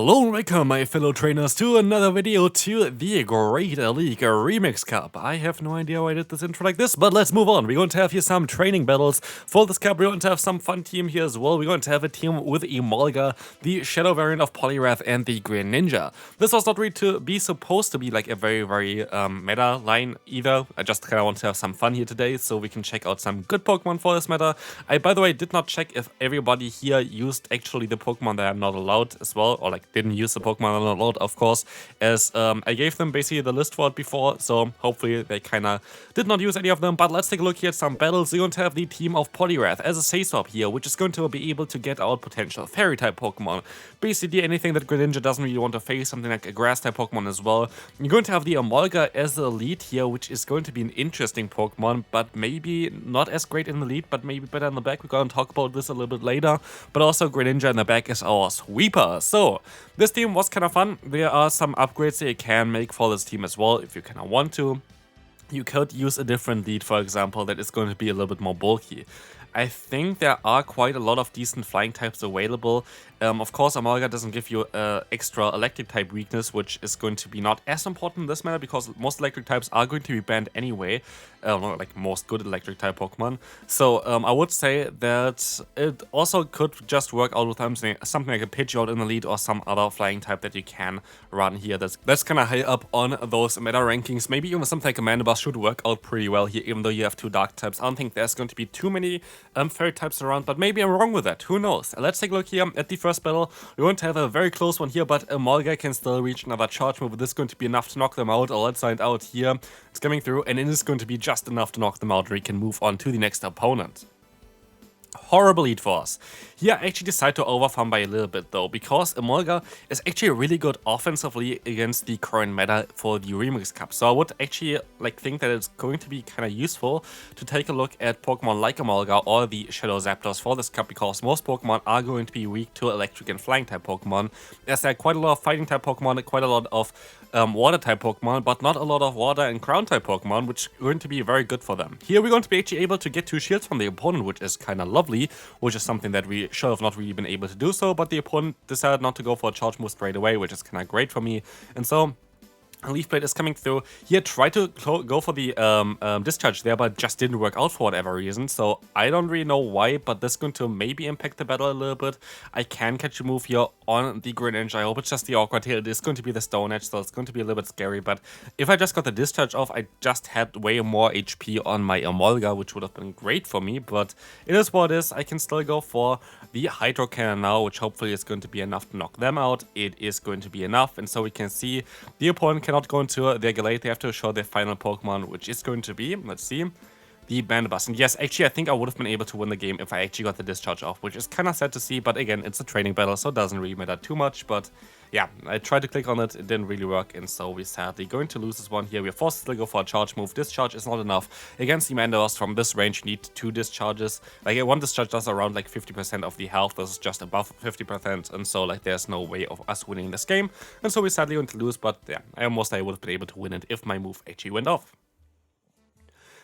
Hello and welcome, my fellow trainers, to another video to the Great League Remix Cup. I have no idea why I did this intro like this, but let's move on. We're going to have here some training battles for this cup. We're going to have some fun team here as well. We're going to have a team with Emolga, the Shadow variant of Poliwrath, and the Greninja. This was not really supposed to be like a very meta line either. I just kind of want to have some fun here today, so we can check out some good Pokemon for this meta. I, by the way, did not check if everybody here used actually the Pokemon that are not allowed as well, or like didn't use the Pokemon a lot, of course, as I gave them basically the list for it before, so hopefully they kind of did not use any of them. But let's take a look here at some battles. We're going to have the team of Poliwrath as a Say-Swap here, which is going to be able to get out potential Fairy-type Pokemon. Basically anything that Greninja doesn't really want to face, something like a Grass-type Pokemon as well. You're going to have the Emolga as the lead here, which is going to be an interesting Pokemon, but maybe not as great in the lead, but maybe better in the back. We're going to talk about this a little bit later. But also Greninja in the back is our sweeper. So this team was kind of fun. There are some upgrades that you can make for this team as well if you kind of want to. You could use a different lead, for example, that is going to be a little bit more bulky. I think there are quite a lot of decent flying types available. Of course, Emolga doesn't give you extra electric type weakness, which is going to be not as important in this matter because most electric types are going to be banned anyway. Like most good electric type Pokemon. So I would say that it also could just work out with something like a Pidgeot in the lead or some other flying type that you can run here. That's kind of high up on those meta rankings. Maybe even something like a Mandibuzz should work out pretty well here, even though you have two dark types. I don't think there's going to be too many fairy types around, but maybe I'm wrong with that. Who knows? Let's take a look here at the first battle. We're going to have a very close one here, but Emolga can still reach another charge move. This is going to be enough to knock them out. Let's find out here. It's coming through, and it is going to be just enough to knock them out. We can move on to the next opponent. Horrible lead for us. Here I actually decided to overfarm by a little bit though, because Emolga is actually really good offensively against the current meta for the Remix Cup. So I would actually think that it's going to be kind of useful to take a look at Pokemon like Emolga or the Shadow Zapdos for this cup, because most Pokemon are going to be weak to electric and flying type Pokemon, as there are quite a lot of fighting type Pokemon, quite a lot of water type Pokemon, but not a lot of water and ground type Pokemon, which are going to be very good for them. Here we're going to be actually able to get 2 shields from the opponent, which is kind of lovely, which is something that we should have not really been able to do so, but the opponent decided not to go for a charge move straight away, which is kind of great for me. And so Leaf Blade is coming through. Here tried to go for the discharge there, but just didn't work out for whatever reason. So I don't really know why, but this is going to maybe impact the battle a little bit. I can catch a move here on the Greninja. I hope it's just the awkward here. It is going to be the Stone Edge, so it's going to be a little bit scary. But if I just got the discharge off, I just had way more HP on my Emolga, which would have been great for me. But it is what it is. I can still go for the Hydro Cannon now, which hopefully is going to be enough to knock them out. It is going to be enough, and so we can see the opponent cannot go into their Galate. They have to show their final Pokemon, which is going to be, let's see, the Mandibuzz. And yes, actually, I think I would have been able to win the game if I actually got the discharge off, which is kind of sad to see. But again, it's a training battle, so it doesn't really matter too much. But yeah, I tried to click on it, it didn't really work, and so we're sadly going to lose this one here. We're forced to go for a charge move. Discharge is not enough. Against the Mandibuzz from this range, you need 2 discharges. Like, one discharge does around like 50% of the health. This is just above 50%, and so like there's no way of us winning this game. And so we're sadly going to lose, but yeah, I would have been able to win it if my move actually went off.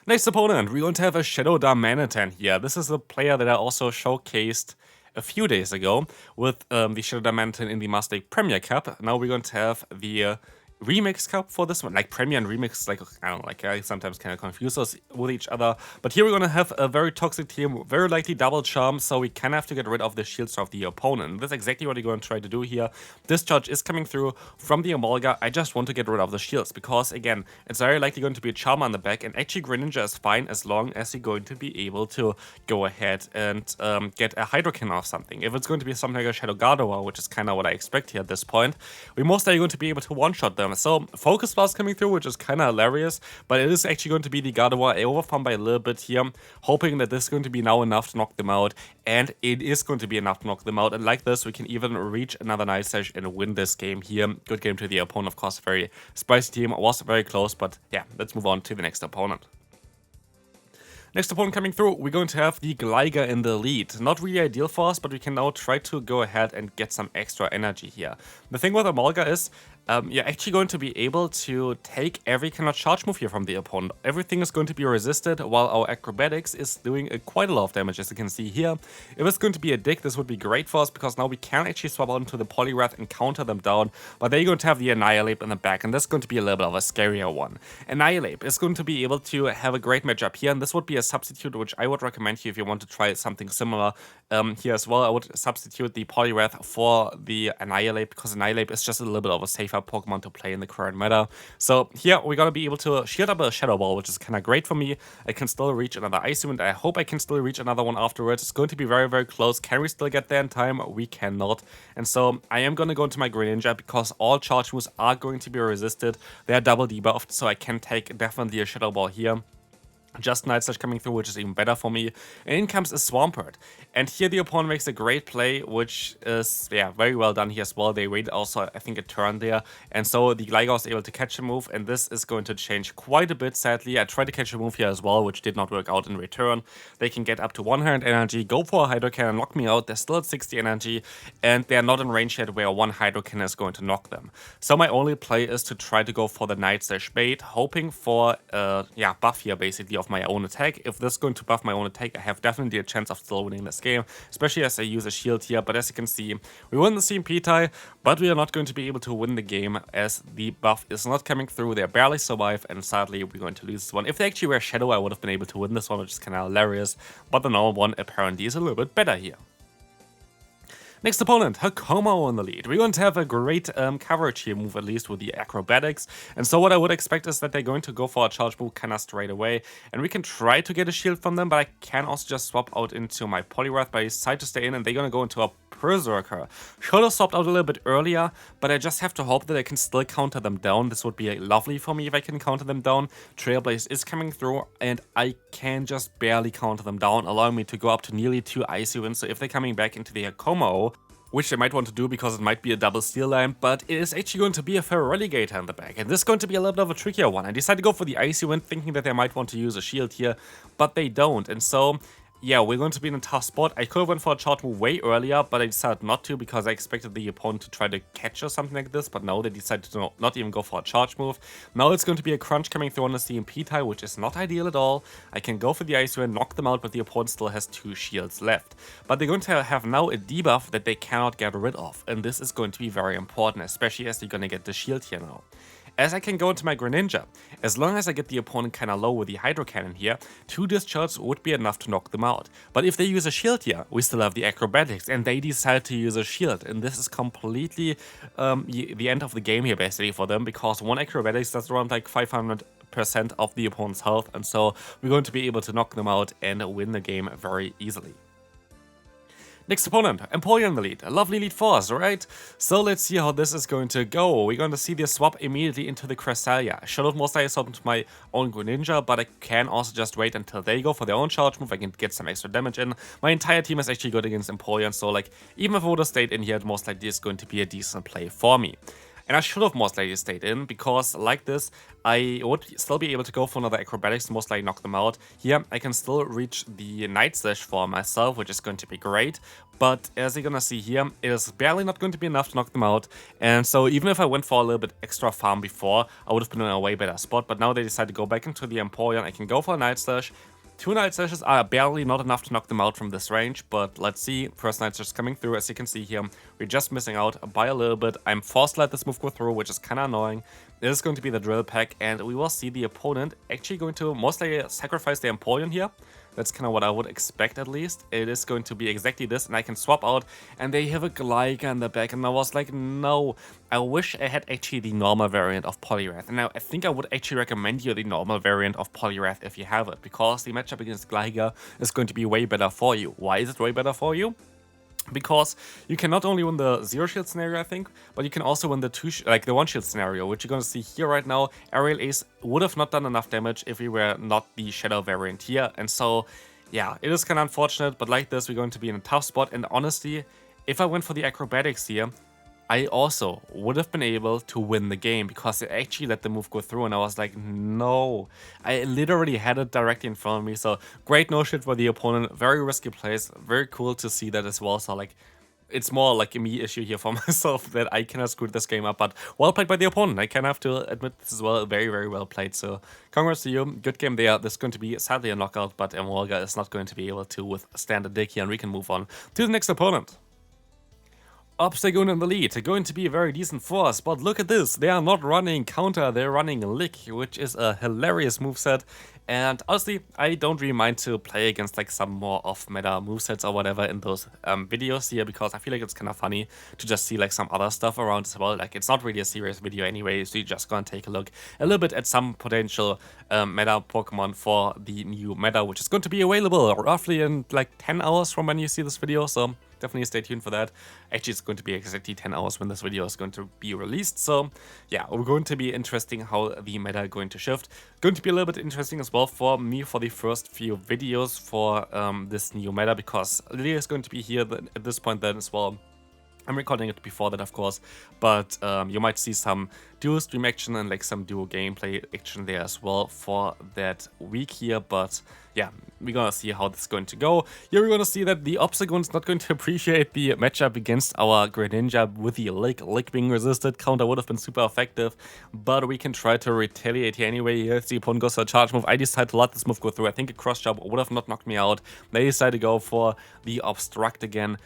Next opponent, we're going to have a Shadow Darmanitan here. This is a player that I also showcased a few days ago with the Shadow Darmanitan in the Master League Premier Cup. Now we're going to have the Remix Cup for this one. Like Premier and Remix, like, I don't know, like I sometimes kind of confuse us with each other. But here we're going to have a very toxic team, very likely double charm, so we kind of have to get rid of the shields of the opponent. That's exactly what we're going to try to do here. Discharge is coming through from the Emolga. I just want to get rid of the shields because, again, it's very likely going to be a Charmer on the back, and actually Greninja is fine as long as you're going to be able to go ahead and get a Hydro Cannon or something. If it's going to be something like a Shadow Gardevoir, which is kind of what I expect here at this point, we're most likely going to be able to one-shot them. So Focus Blast coming through, which is kind of hilarious, but it is actually going to be the Gardevoir. I overfarm by a little bit here, hoping that this is going to be now enough to knock them out, and it is going to be enough to knock them out. And like this, we can even reach another Night Session and win this game here. Good game to the opponent, of course. Very spicy team, was very close, but yeah, let's move on to the next opponent. Next opponent coming through, we're going to have the Gligar in the lead. Not really ideal for us, but we can now try to go ahead and get some extra energy here. The thing with Emolga is, you're actually going to be able to take every kind of charge move here from the opponent. Everything is going to be resisted, while our acrobatics is doing quite a lot of damage, as you can see here. If it's going to be a dig, this would be great for us, because now we can actually swap out into the Poliwrath and counter them down, but they're going to have the Annihilate in the back, and that's going to be a little bit of a scarier one. Annihilate is going to be able to have a great matchup here, and this would be a substitute which I would recommend here if you want to try something similar here as well. I would substitute the Poliwrath for the Annihilate, because Annihilate is just a little bit of a safer Pokemon to play in the current meta. So here we're gonna be able to shield up a Shadow Ball, which is kind of great for me. I can still reach another Ice Wind. I hope I can still reach another one afterwards. It's going to be very, very close. Can we still get there in time? We cannot. And so I am gonna go into my Greninja, because all charge moves are going to be resisted. They are double debuffed, so I can take definitely a Shadow Ball here. Just Night Slash coming through, which is even better for me. And in comes a Swampert. And here the opponent makes a great play, which is, yeah, very well done here as well. They waited also, I think, a turn there. And so the Gligar was able to catch a move, and this is going to change quite a bit, sadly. I tried to catch a move here as well, which did not work out in return. They can get up to 100 energy, go for a Hydro Cannon, knock me out. They're still at 60 energy, and they're not in range yet where one Hydro Cannon is going to knock them. So my only play is to try to go for the Night Slash bait, hoping for, buff here, basically, of my own attack. If this is going to buff my own attack, I have definitely a chance of still winning this game, especially as I use a shield here. But as you can see, we win the CMP tie, but we are not going to be able to win the game as the buff is not coming through. They barely survive, and sadly we're going to lose this one. If they actually were Shadow, I would have been able to win this one, which is kind of hilarious, but the normal one apparently is a little bit better here. Next opponent, Hakomo on the lead. We're going to have a great coverage here move, at least with the acrobatics. And so what I would expect is that they're going to go for a charge move kind of straight away. And we can try to get a shield from them, but I can also just swap out into my Poliwrath, but I decide to stay in, and they're going to go into a Berserker. Should have swapped out a little bit earlier, but I just have to hope that I can still counter them down. This would be lovely for me if I can counter them down. Trailblaze is coming through, and I can just barely counter them down, allowing me to go up to nearly 2 Icy Winds. So if they're coming back into the Hakomo, which they might want to do because it might be a double Steel Line, but it is actually going to be a Feraligatr in the back, and this is going to be a little bit of a trickier one. I decided to go for the Icy Wind, thinking that they might want to use a shield here, but they don't, and so yeah, we're going to be in a tough spot. I could have went for a charge move way earlier, but I decided not to because I expected the opponent to try to catch or something like this, but no, they decided to not even go for a charge move. Now it's going to be a crunch coming through on the CMP tie, which is not ideal at all. I can go for the Ice Wind, knock them out, but the opponent still has 2 shields left. But they're going to have now a debuff that they cannot get rid of, and this is going to be very important, especially as they're going to get the shield here now. As I can go into my Greninja, as long as I get the opponent kinda low with the Hydro Cannon here, 2 discharges would be enough to knock them out. But if they use a shield here, we still have the acrobatics, and they decide to use a shield, and this is completely the end of the game here basically for them, because 1 acrobatics does around like 500% of the opponent's health, and so we're going to be able to knock them out and win the game very easily. Next opponent, Empoleon in the lead. A lovely lead for us, right? So let's see how this is going to go. We're going to see the swap immediately into the Cresselia. I should have most likely swapped into my own Greninja, but I can also just wait until they go for their own charge move. I can get some extra damage in. My entire team is actually good against Empoleon, so like even if I would have stayed in here, it most likely is going to be a decent play for me. And I should have most likely stayed in, because like this, I would still be able to go for another acrobatics, most likely knock them out. Here, I can still reach the Night Slash for myself, which is going to be great. But as you're gonna see here, it is barely not going to be enough to knock them out. And so even if I went for a little bit extra farm before, I would have been in a way better spot. But now they decide to go back into the Empoleon. I can go for a Night Slash. 2 Night Slashes are barely not enough to knock them out from this range, but let's see. First Night Slash coming through. As you can see here, we're just missing out by a little bit. I'm forced to let this move go through, which is kind of annoying. It is going to be the Drill Peck, and we will see the opponent actually going to most likely sacrifice the Empoleon here. That's kind of what I would expect, at least. It is going to be exactly this, and I can swap out, and they have a Gligar in the back, and I was like, no. I wish I had actually the normal variant of Poliwrath, and I think I would actually recommend you the normal variant of Poliwrath if you have it, because the matchup against Gligar is going to be way better for you. Why is it way better for you? Because you can not only win the 0 shield scenario, I think, but you can also win the 1 shield scenario, which you're going to see here right now. Aerial Ace would have not done enough damage if we were not the Shadow variant here, and so yeah, it is kind of unfortunate, but like this, we're going to be in a tough spot. And honestly, if I went for the acrobatics here, I also would have been able to win the game, because I actually let the move go through, and I was like, no. I literally had it directly in front of me, so great no shit for the opponent. Very risky plays, very cool to see that as well. So like, it's more like a me issue here for myself that I cannot screw this game up, but well played by the opponent. I can have to admit this as well. Very, very well played. So congrats to you. Good game there. This is going to be sadly a knockout, but Emolga is not going to be able to withstand a dig here, and we can move on to the next opponent. Obstagoon in the lead, going to be a very decent force, but look at this, they are not running counter, they're running lick, which is a hilarious moveset, and honestly, I don't really mind to play against like some more off-meta movesets or whatever in those videos here, because I feel like it's kind of funny to just see like some other stuff around as well. Like, it's not really a serious video anyway, so you're just gonna take a look a little bit at some potential meta Pokemon for the new meta, which is going to be available roughly in like 10 hours from when you see this video, so definitely stay tuned for that. Actually, it's going to be exactly 10 hours when this video is going to be released. So yeah, we're going to be interesting how the meta is going to shift. Going to be a little bit interesting as well for me for the first few videos for this new meta, because Lily is going to be here at this point then as well. I'm recording it before that, of course, but you might see some duo stream action and like some duo gameplay action there as well for that week here. But yeah, we're gonna see how this is going to go. Here we're gonna see that the Obstagoon is not going to appreciate the matchup against our Greninja with the lick being resisted. Counter would have been super effective, but we can try to retaliate here anyway. Here the opponent goes for a charge move. I decide to let this move go through. I think a cross jump would have not knocked me out. They decide to go for the obstruct again.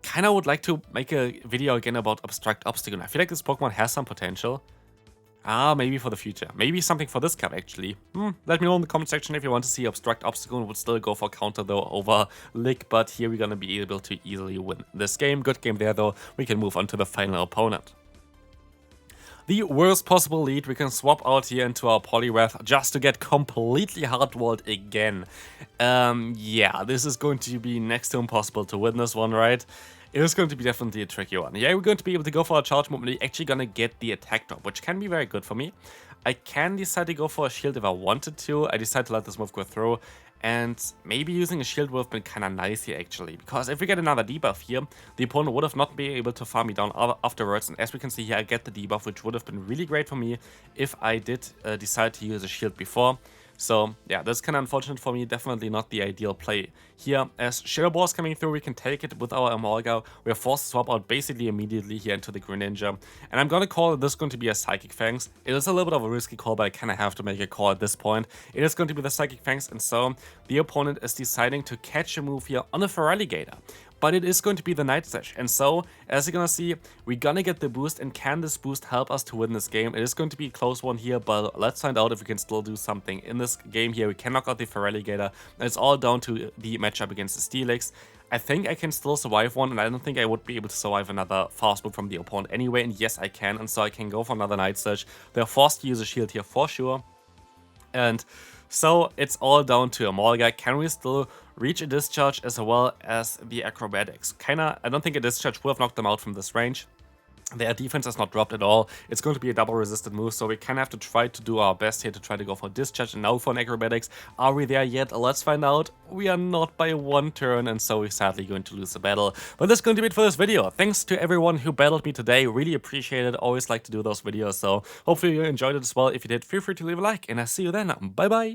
Kinda would like to make a video again about Obstruct Obstagoon. I feel like this Pokemon has some potential. Maybe for the future. Maybe something for this cup, actually. Let me know in the comment section if you want to see Obstruct Obstagoon. Would still go for counter, though, over Lick. But here we're gonna be able to easily win this game. Good game there, though. We can move on to the final opponent. The worst possible lead, we can swap out here into our Poliwrath just to get completely hardwalled again. Yeah, this is going to be next to impossible to win this one, right? It is going to be definitely a tricky one. Yeah, we're going to be able to go for a charge move, and we're actually gonna get the attack drop, which can be very good for me. I can decide to go for a shield if I wanted to. I decide to let this move go through. And maybe using a shield would have been kind of nice here, actually, because if we get another debuff here, the opponent would have not been able to farm me down afterwards. And as we can see here, I get the debuff, which would have been really great for me if I did decide to use a shield before. So yeah, that's kind of unfortunate for me. Definitely not the ideal play here. As Shadow Ball is coming through, we can take it with our Emolga. We are forced to swap out basically immediately here into the Greninja. And I'm gonna call this going to be a Psychic Fangs. It is a little bit of a risky call, but I kind of have to make a call at this point. It is going to be the Psychic Fangs, and so the opponent is deciding to catch a move here on a Feraligatr. But it is going to be the Night Slash, and so, as you're gonna see, we're gonna get the boost, and can this boost help us to win this game? It is going to be a close one here, but let's find out if we can still do something in this game here. We can knock out the Feraligatr, and it's all down to the matchup against the Steelix. I think I can still survive one, and I don't think I would be able to survive another fast move from the opponent anyway, and yes, I can, and so I can go for another Night Slash. They're forced to use a shield here for sure, and so it's all down to Emolga. Can we still reach a discharge as well as the acrobatics? I don't think a discharge would have knocked them out from this range. Their defense has not dropped at all. It's going to be a double resisted move, so we kind of have to try to do our best here to try to go for discharge and now for an acrobatics. Are we there yet? Let's find out. We are not by one turn, and so we're sadly going to lose the battle. But that's going to be it for this video. Thanks to everyone who battled me today. Really appreciate it. Always like to do those videos, so hopefully you enjoyed it as well. If you did, feel free to leave a like, and I'll see you then. Bye bye.